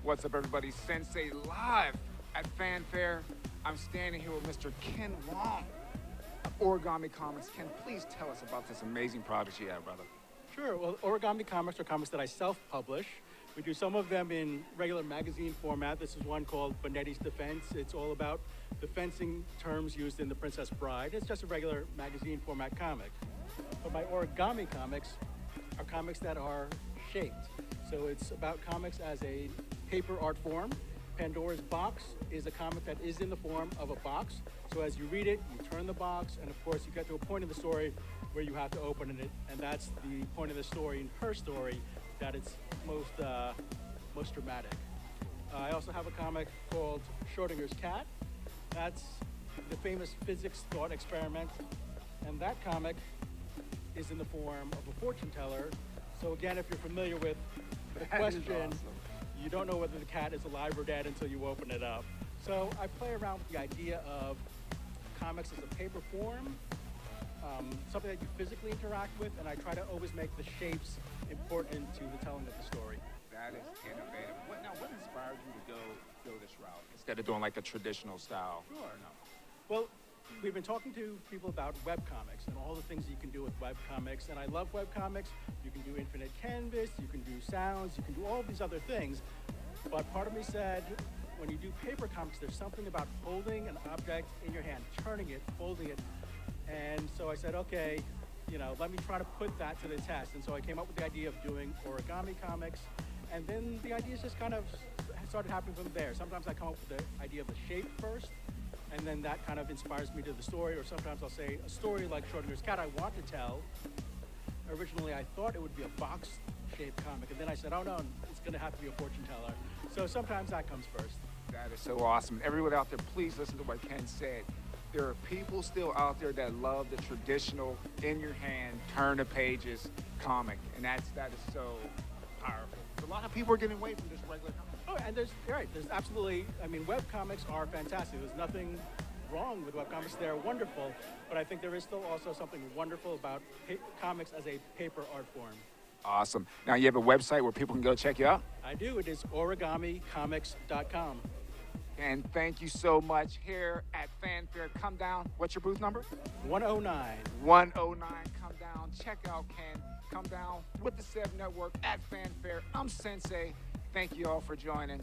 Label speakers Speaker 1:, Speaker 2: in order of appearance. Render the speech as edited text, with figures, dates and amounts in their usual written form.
Speaker 1: What's up, everybody? Sensei live at Fanfare. I'm standing here with Mr. Ken Wong of Origami Comics. Ken, please tell us about this amazing project you have, brother.
Speaker 2: Sure. Well, Origami Comics are comics that I self-publish. We do some of them in regular magazine format. This is one called Bonetti's Defense. It's all about the fencing terms used in The Princess Bride. It's just a regular magazine format comic. But my Origami comics are comics that are shaped. So it's about comics as a paper art form. Pandora's Box is a comic that is in the form of a box. So as you read it, you turn the box, and of course you get to a point in the story where you have to open it, and that's the point of the story in her story that it's most dramatic. I also have a comic called Schrodinger's Cat. That's the famous physics thought experiment, and that comic is in the form of a fortune teller. So again, if you're familiar with the question,
Speaker 1: awesome.
Speaker 2: You don't know whether the cat is alive or dead until you open it up. So I play around with the idea of comics as a paper form, something that you physically interact with, and I try to always make the shapes important to the telling of the story.
Speaker 1: That is innovative. What inspired you to go this route instead of doing like the traditional style?
Speaker 2: Sure. No. Well, we've been talking to people about webcomics and all the things you can do with webcomics, and I love webcomics. You can do infinite canvas, you can do sounds, you can do all these other things. But part of me said, when you do paper comics, there's something about holding an object in your hand, turning it, folding it. And so I said, okay, let me try to put that to the test. And so I came up with the idea of doing origami comics. And then the ideas just kind of started happening from there. Sometimes I come up with the idea of the shape first, and then that kind of inspires me to the story. Or sometimes I'll say a story like Schrodinger's Cat I want to tell. Originally, I thought it would be a box-shaped comic, and then I said, oh no, it's gonna have to be a fortune teller. So sometimes that comes first.
Speaker 1: That is so awesome. Everyone out there, please listen to what Ken said. There are people still out there that love the traditional, in your hand, turn the pages comic, and that is so powerful. A lot of people are getting away from just regular comics.
Speaker 2: Oh, and there's absolutely, web comics are fantastic. There's nothing wrong with web comics. They're wonderful, but I think there is still also something wonderful about comics as a paper art form.
Speaker 1: Awesome. Now you have a website where people can go check you out?
Speaker 2: I do. It is origamicomics.com.
Speaker 1: And thank you so much here at Fanfare. Come down. What's your booth number?
Speaker 2: 109.
Speaker 1: 109. Come down. Check out Ken. Come down with the SEV Network at Fanfare. I'm Sensei. Thank you all for joining.